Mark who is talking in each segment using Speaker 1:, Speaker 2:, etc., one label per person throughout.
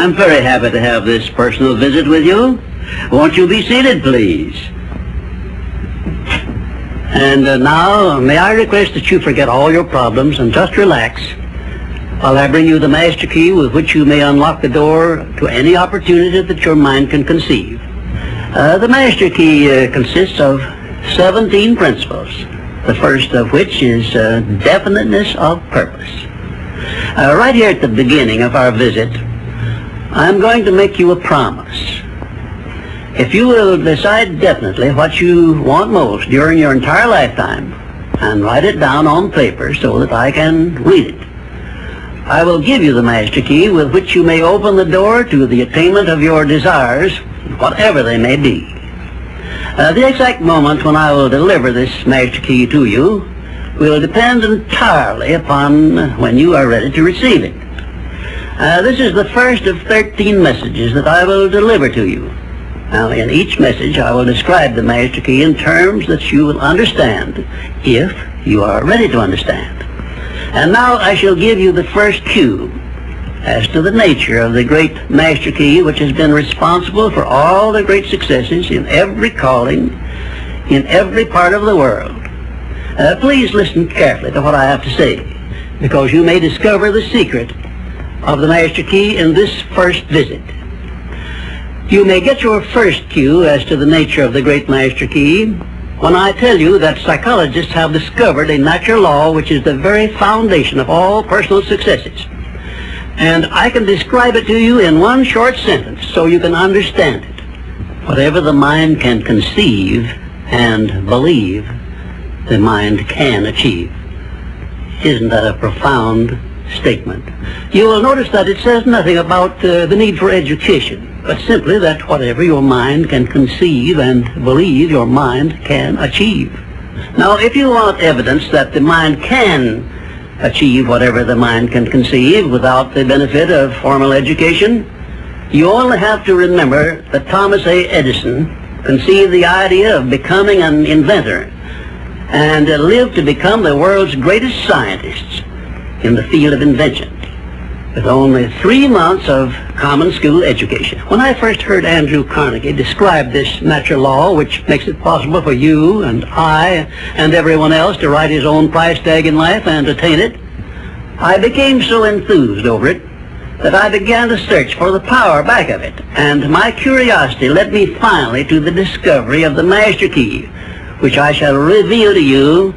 Speaker 1: I'm very happy to have this personal visit with you. Won't you be seated, please? And now, may I request that you forget all your problems and just relax while I bring you the master key with which you may unlock the door to any opportunity that your mind can conceive. The master key consists of 17 principles, the first of which is definiteness of purpose. Right here at the beginning of our visit, I'm going to make you a promise. If you will decide definitely what you want most during your entire lifetime and write it down on paper so that I can read it, I will give you the master key with which you may open the door to the attainment of your desires, whatever they may be. The exact moment when I will deliver this master key to you will depend entirely upon when you are ready to receive it. This is the first of 13 messages that I will deliver to you. Now, in each message, I will describe the master key in terms that you will understand, if you are ready to understand. And now I shall give you the first cue as to the nature of the great master key which has been responsible for all the great successes in every calling, in every part of the world. Please listen carefully to what I have to say, because you may discover the secret of the master key in this first visit. You may get your first cue as to the nature of the great master key when I tell you that psychologists have discovered a natural law which is the very foundation of all personal successes. And I can describe it to you in one short sentence so you can understand it. Whatever the mind can conceive and believe, the mind can achieve. Isn't that a profound statement? You will notice that it says nothing about the need for education, but simply that whatever your mind can conceive and believe, your mind can achieve. Now, if you want evidence that the mind can achieve whatever the mind can conceive without the benefit of formal education, you only have to remember that Thomas A. Edison conceived the idea of becoming an inventor and lived to become the world's greatest scientist in the field of invention, with only 3 months of common school education. When I first heard Andrew Carnegie describe this natural law, which makes it possible for you and I and everyone else to write his own price tag in life and attain it, I became so enthused over it that I began to search for the power back of it, and my curiosity led me finally to the discovery of the master key, which I shall reveal to you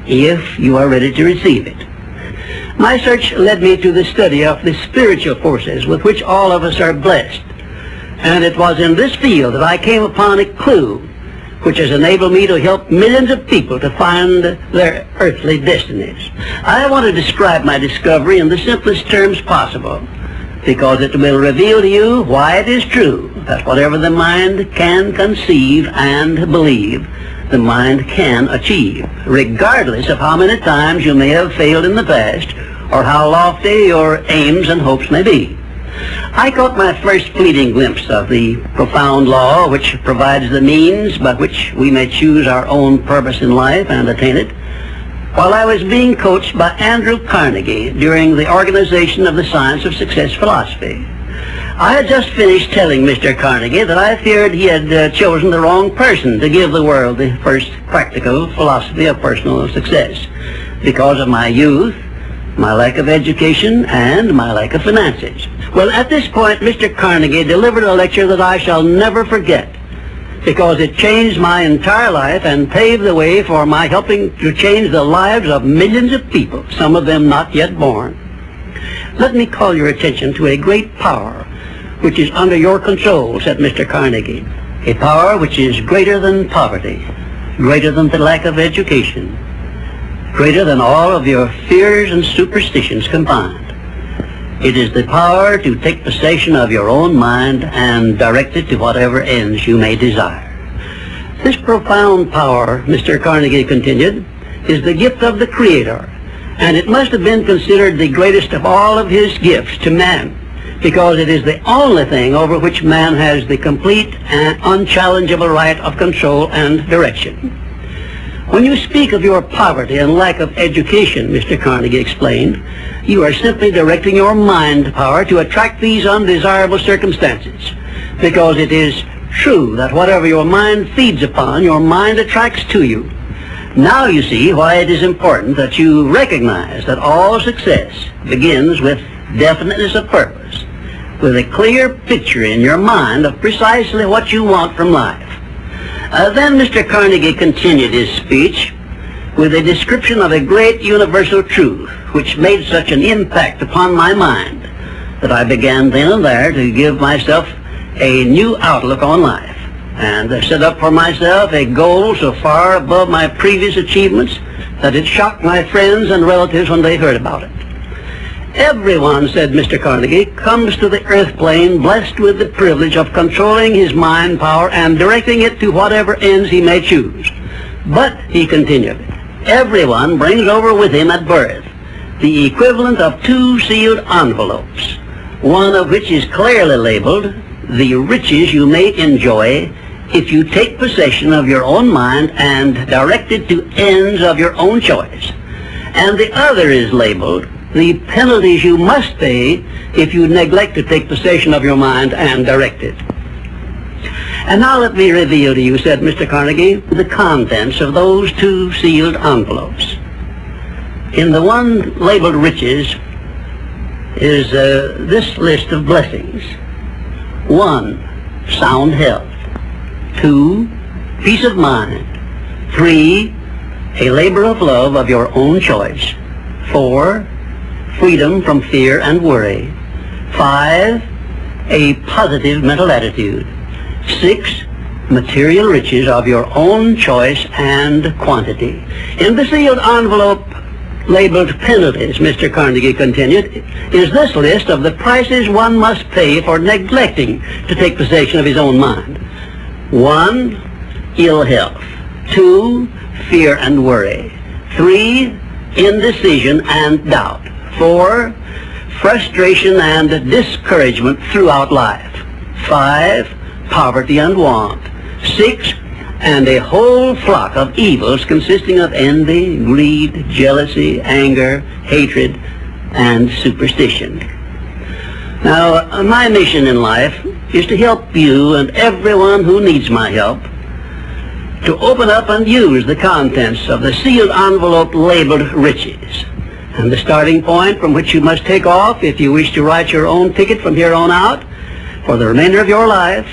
Speaker 1: if you are ready to receive it. My search led me to the study of the spiritual forces with which all of us are blessed. And it was in this field that I came upon a clue which has enabled me to help millions of people to find their earthly destinies. I want to describe my discovery in the simplest terms possible, because it will reveal to you why it is true that whatever the mind can conceive and believe, the mind can achieve, regardless of how many times you may have failed in the past or how lofty your aims and hopes may be. I caught my first fleeting glimpse of the profound law which provides the means by which we may choose our own purpose in life and attain it while I was being coached by Andrew Carnegie during the organization of the Science of Success philosophy. I had just finished telling Mr. Carnegie that I feared he had chosen the wrong person to give the world the first practical philosophy of personal success because of my youth, my lack of education, and my lack of finances. Well, at this point, Mr. Carnegie delivered a lecture that I shall never forget because it changed my entire life and paved the way for my helping to change the lives of millions of people, some of them not yet born. Let me call your attention to a great power which is under your control, said Mr. Carnegie. A power which is greater than poverty, greater than the lack of education, greater than all of your fears and superstitions combined. It is the power to take possession of your own mind and direct it to whatever ends you may desire. This profound power, Mr. Carnegie continued, is the gift of the Creator, and it must have been considered the greatest of all of his gifts to man, because it is the only thing over which man has the complete and unchallengeable right of control and direction. When you speak of your poverty and lack of education, Mr. Carnegie explained, you are simply directing your mind power to attract these undesirable circumstances, because it is true that whatever your mind feeds upon, your mind attracts to you. Now you see why it is important that you recognize that all success begins with definiteness of purpose, with a clear picture in your mind of precisely what you want from life. Then Mr. Carnegie continued his speech with a description of a great universal truth which made such an impact upon my mind that I began then and there to give myself a new outlook on life, and set up for myself a goal so far above my previous achievements that it shocked my friends and relatives when they heard about it. Everyone, said Mr. Carnegie, comes to the earth plane blessed with the privilege of controlling his mind power and directing it to whatever ends he may choose. But, he continued, everyone brings over with him at birth the equivalent of 2 sealed envelopes, one of which is clearly labeled, the riches you may enjoy if you take possession of your own mind and direct it to ends of your own choice. And the other is labeled, the penalties you must pay if you neglect to take possession of your mind and direct it. And now let me reveal to you, said Mr. Carnegie, the contents of those 2 sealed envelopes. In the one labeled riches is this list of blessings. 1, sound health. 2, peace of mind. 3, a labor of love of your own choice. 4, freedom from fear and worry. 5, a positive mental attitude. 6, material riches of your own choice and quantity. In the sealed envelope labeled penalties, Mr. Carnegie continued, is this list of the prices one must pay for neglecting to take possession of his own mind. 1, ill health. 2, fear and worry. 3, indecision and doubt. 4, frustration and discouragement throughout life. 5, poverty and want. 6, and a whole flock of evils consisting of envy, greed, jealousy, anger, hatred, and superstition. Now, my mission in life is to help you and everyone who needs my help to open up and use the contents of the sealed envelope labeled riches. And the starting point from which you must take off if you wish to write your own ticket from here on out for the remainder of your life,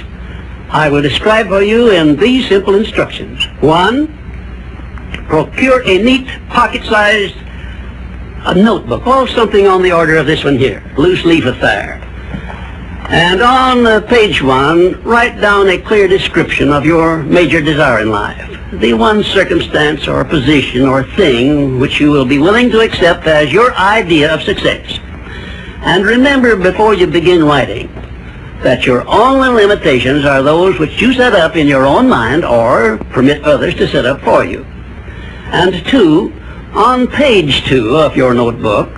Speaker 1: I will describe for you in these simple instructions. 1, procure a neat pocket-sized notebook, or something on the order of this one here, loose leaf affair. And on page 1, write down a clear description of your major desire in life, the one circumstance or position or thing which you will be willing to accept as your idea of success. And remember before you begin writing that your only limitations are those which you set up in your own mind or permit others to set up for you. And 2, on page 2 of your notebook,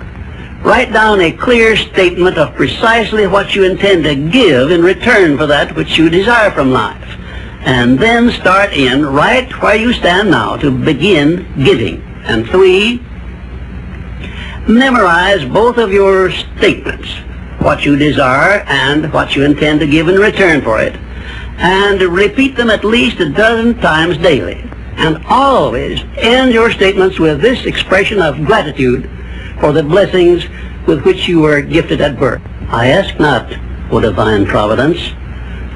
Speaker 1: write down a clear statement of precisely what you intend to give in return for that which you desire from life. And then start in right where you stand now to begin giving. And 3, memorize both of your statements, what you desire and what you intend to give in return for it, and repeat them at least a dozen times daily. And always end your statements with this expression of gratitude for the blessings with which you were gifted at birth. I ask not, O divine providence,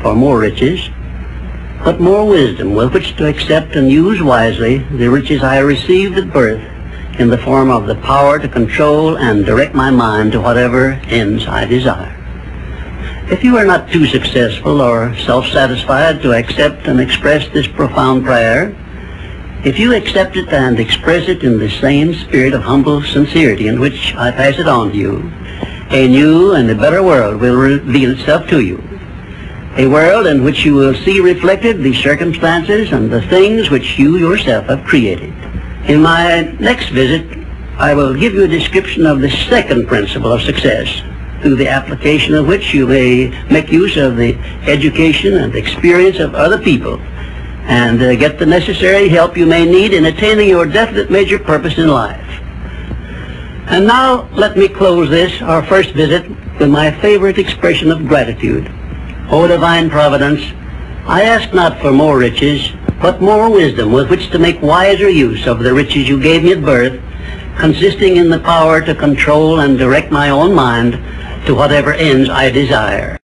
Speaker 1: for more riches, but more wisdom with which to accept and use wisely the riches I received at birth in the form of the power to control and direct my mind to whatever ends I desire. If you are not too successful or self-satisfied to accept and express this profound prayer, if you accept it and express it in the same spirit of humble sincerity in which I pass it on to you, a new and a better world will reveal itself to you. A world in which you will see reflected the circumstances and the things which you yourself have created. In my next visit, I will give you a description of the second principle of success, through the application of which you may make use of the education and experience of other people, and get the necessary help you may need in attaining your definite major purpose in life. And now let me close this, our first visit, with my favorite expression of gratitude. O divine providence, I ask not for more riches, but more wisdom with which to make wiser use of the riches you gave me at birth, consisting in the power to control and direct my own mind to whatever ends I desire.